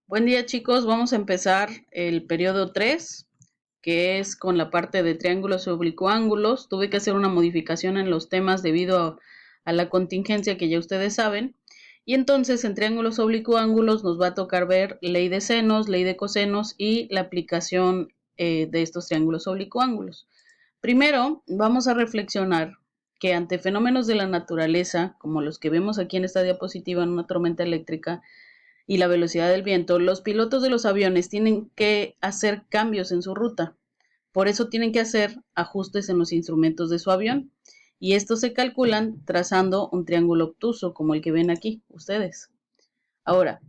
Buen día chicos, vamos a empezar el periodo 3, que es con la parte de triángulos y oblicuángulos. Tuve que hacer una modificación en los temas debido a la contingencia que ya ustedes saben. Y entonces en triángulos oblicuángulos nos va a tocar ver ley de senos, ley de cosenos y la aplicación de estos triángulos oblicuángulos. Primero, vamos a reflexionar que ante fenómenos de la naturaleza, como los que vemos aquí en esta diapositiva en una tormenta eléctrica, y la velocidad del viento, los pilotos de los aviones tienen que hacer cambios en su ruta. Por eso tienen que hacer ajustes en los instrumentos de su avión. Y estos se calculan trazando un triángulo obtuso, como el que ven aquí ustedes. Ahora,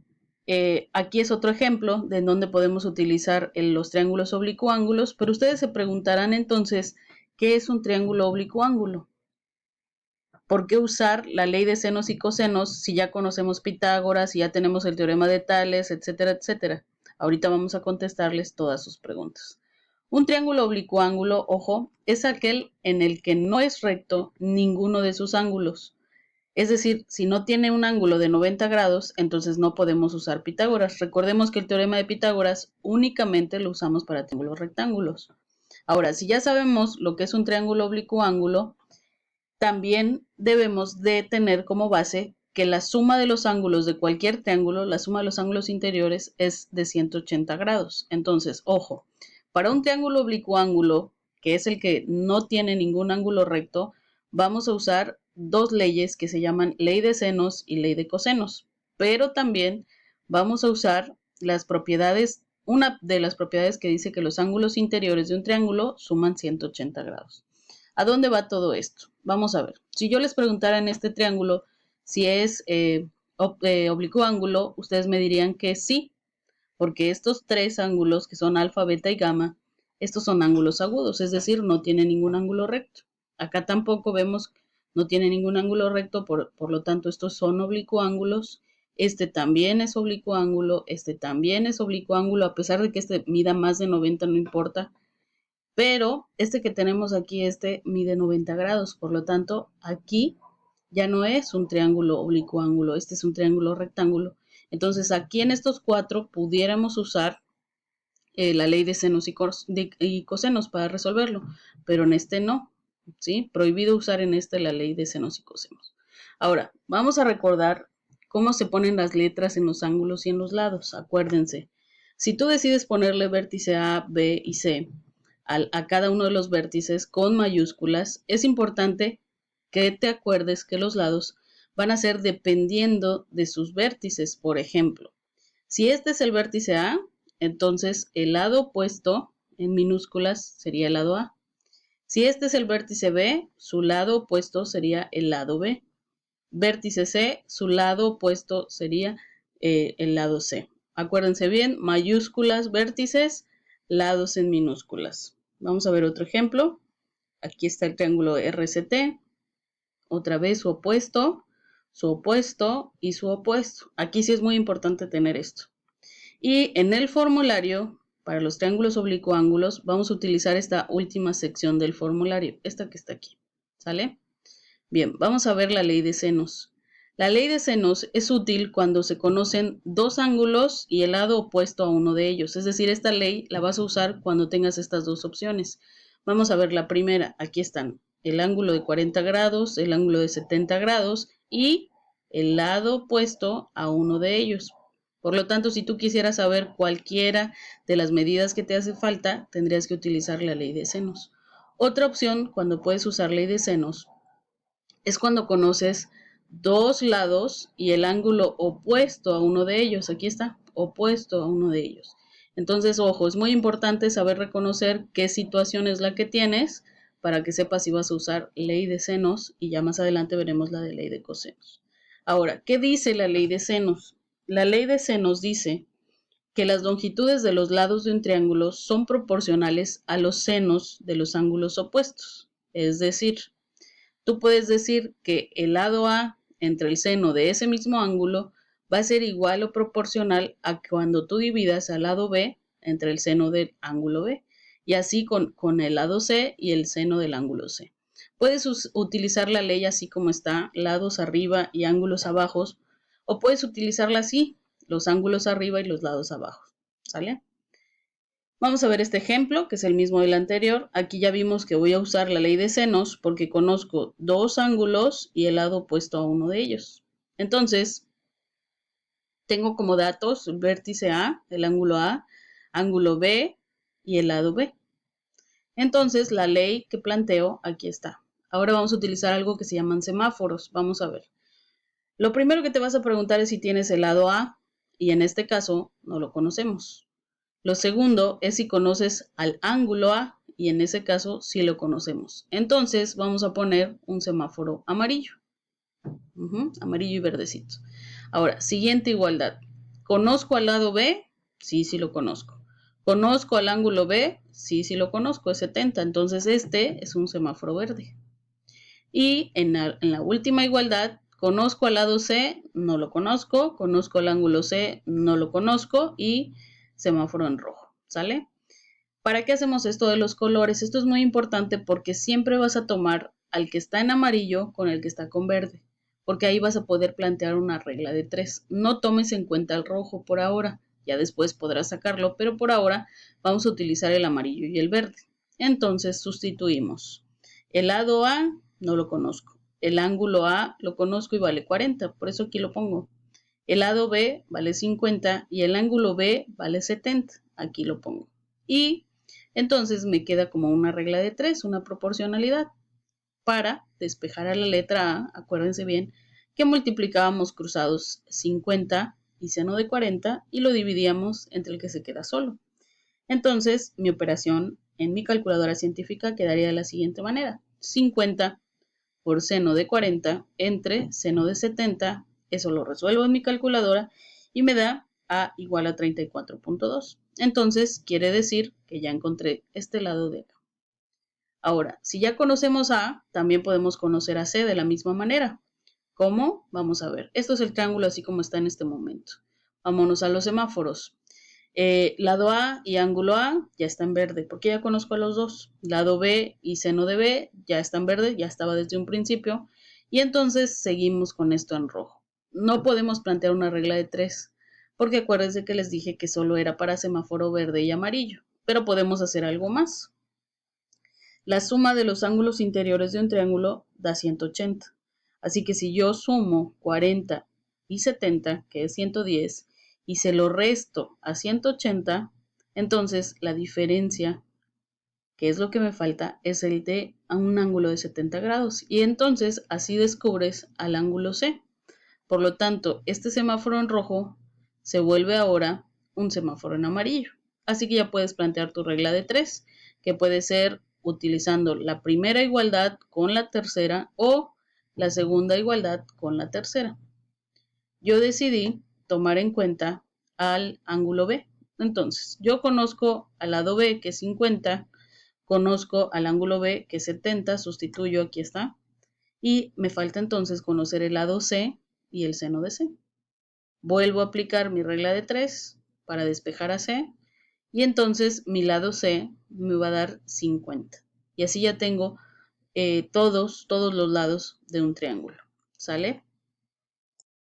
aquí es otro ejemplo de en donde podemos utilizar los triángulos oblicuángulos, pero ustedes se preguntarán entonces, ¿qué es un triángulo oblicuángulo? ¿Por qué usar la ley de senos y cosenos si ya conocemos Pitágoras, si ya tenemos el teorema de Tales, etcétera, etcétera? Ahorita vamos a contestarles todas sus preguntas. Un triángulo oblicuángulo, ojo, es aquel en el que no es recto ninguno de sus ángulos. Es decir, si no tiene un ángulo de 90 grados, entonces no podemos usar Pitágoras. Recordemos que el teorema de Pitágoras únicamente lo usamos para triángulos rectángulos. Ahora, si ya sabemos lo que es un triángulo oblicuángulo, también debemos de tener como base que la suma de los ángulos de cualquier triángulo, la suma de los ángulos interiores es de 180 grados. Entonces, ojo, para un triángulo oblicuángulo, que es el que no tiene ningún ángulo recto, vamos a usar dos leyes que se llaman ley de senos y ley de cosenos. Pero también vamos a usar las propiedades, una de las propiedades que dice que los ángulos interiores de un triángulo suman 180 grados. ¿A dónde va todo esto? Vamos a ver. Si yo les preguntara en este triángulo si es oblicuo ángulo, ustedes me dirían que sí, porque estos tres ángulos que son alfa, beta y gamma, estos son ángulos agudos, es decir, no tiene ningún ángulo recto. Acá tampoco vemos, no tiene ningún ángulo recto, por lo tanto estos son oblicuo ángulos. Este también es oblicuo ángulo, este también es oblicuo ángulo, a pesar de que este mida más de 90, no importa, pero este que tenemos aquí, este mide 90 grados, por lo tanto, aquí ya no es un triángulo oblicuo ángulo, este es un triángulo rectángulo. Entonces, aquí en estos cuatro pudiéramos usar la ley de senos y cosenos para resolverlo, pero en este no, ¿sí? Prohibido usar en este la ley de senos y cosenos. Ahora, vamos a recordar cómo se ponen las letras en los ángulos y en los lados. Acuérdense, si tú decides ponerle vértice A, B y C a cada uno de los vértices con mayúsculas, es importante que te acuerdes que los lados van a ser dependiendo de sus vértices. Por ejemplo, si este es el vértice A, entonces el lado opuesto en minúsculas sería el lado A. Si este es el vértice B, su lado opuesto sería el lado B. Vértice C, su lado opuesto sería el lado C. Acuérdense bien, mayúsculas, vértices, lados en minúsculas. Vamos a ver otro ejemplo. Aquí está el triángulo RCT. Otra vez su opuesto y su opuesto. Aquí sí es muy importante tener esto. Y en el formulario, para los triángulos oblicuángulos, vamos a utilizar esta última sección del formulario, esta que está aquí. ¿Sale? Bien, vamos a ver la ley de senos. La ley de senos es útil cuando se conocen dos ángulos y el lado opuesto a uno de ellos. Es decir, esta ley la vas a usar cuando tengas estas dos opciones. Vamos a ver la primera. Aquí están el ángulo de 40 grados, el ángulo de 70 grados y el lado opuesto a uno de ellos. Por lo tanto, si tú quisieras saber cualquiera de las medidas que te hace falta, tendrías que utilizar la ley de senos. Otra opción, cuando puedes usar ley de senos, es cuando conoces dos lados y el ángulo opuesto a uno de ellos. Aquí está, opuesto a uno de ellos. Entonces, ojo, es muy importante saber reconocer qué situación es la que tienes para que sepas si vas a usar ley de senos y ya más adelante veremos la de ley de cosenos. Ahora, ¿qué dice la ley de senos? La ley de senos dice que las longitudes de los lados de un triángulo son proporcionales a los senos de los ángulos opuestos. Es decir, tú puedes decir que el lado A entre el seno de ese mismo ángulo va a ser igual o proporcional a cuando tú dividas al lado B entre el seno del ángulo B. Y así con el lado C y el seno del ángulo C. Puedes utilizar la ley así como está, lados arriba y ángulos abajo, o puedes utilizarla así, los ángulos arriba y los lados abajo, ¿sale? Vamos a ver este ejemplo, que es el mismo del anterior. Aquí ya vimos que voy a usar la ley de senos porque conozco dos ángulos y el lado opuesto a uno de ellos. Entonces, tengo como datos el vértice A, el ángulo B y el lado B. Entonces, la ley que planteo aquí está. Ahora vamos a utilizar algo que se llaman semáforos. Vamos a ver. Lo primero que te vas a preguntar es si tienes el lado A, y en este caso no lo conocemos. Lo segundo es si conoces al ángulo A, y en ese caso sí lo conocemos. Entonces vamos a poner un semáforo amarillo. Amarillo y verdecito. Ahora, siguiente igualdad. ¿Conozco al lado B? Sí, sí lo conozco. ¿Conozco al ángulo B? Sí, sí lo conozco, es 70. Entonces este es un semáforo verde. Y en la última igualdad, ¿conozco al lado C? No lo conozco. ¿Conozco al ángulo C? No lo conozco. Y semáforo en rojo, ¿sale? ¿Para qué hacemos esto de los colores? Esto es muy importante porque siempre vas a tomar al que está en amarillo con el que está con verde, porque ahí vas a poder plantear una regla de 3. No tomes en cuenta el rojo por ahora, ya después podrás sacarlo, pero por ahora vamos a utilizar el amarillo y el verde. Entonces sustituimos. El lado A no lo conozco. El ángulo A lo conozco y vale 40, por eso aquí lo pongo. El lado B vale 50 y el ángulo B vale 70, aquí lo pongo. Y entonces me queda como una regla de 3, una proporcionalidad. Para despejar a la letra A, acuérdense bien que multiplicábamos cruzados 50 y seno de 40 y lo dividíamos entre el que se queda solo. Entonces, mi operación en mi calculadora científica quedaría de la siguiente manera. 50 por seno de 40 entre seno de 70, eso lo resuelvo en mi calculadora y me da A igual a 34.2. Entonces, quiere decir que ya encontré este lado de acá. Ahora, si ya conocemos A, también podemos conocer a C de la misma manera. ¿Cómo? Vamos a ver. Esto es el triángulo así como está en este momento. Vámonos a los semáforos. Lado A y ángulo A ya está en verde, porque ya conozco a los dos. Lado B y seno de B ya está en verde, ya estaba desde un principio. Y entonces seguimos con esto en rojo. No podemos plantear una regla de 3, porque acuérdense que les dije que solo era para semáforo verde y amarillo. Pero podemos hacer algo más. La suma de los ángulos interiores de un triángulo da 180. Así que si yo sumo 40 y 70, que es 110, y se lo resto a 180, entonces la diferencia, que es lo que me falta, es el de un ángulo de 70 grados. Y entonces así descubres al ángulo C. Por lo tanto, este semáforo en rojo se vuelve ahora un semáforo en amarillo. Así que ya puedes plantear tu regla de 3, que puede ser utilizando la primera igualdad con la tercera o la segunda igualdad con la tercera. Yo decidí tomar en cuenta al ángulo B. Entonces, yo conozco al lado B, que es 50, conozco al ángulo B, que es 70, sustituyo, aquí está, y me falta entonces conocer el lado C y el seno de C. Vuelvo a aplicar mi regla de 3 para despejar a C y entonces mi lado C me va a dar 50. Y así ya tengo todos los lados de un triángulo. ¿Sale?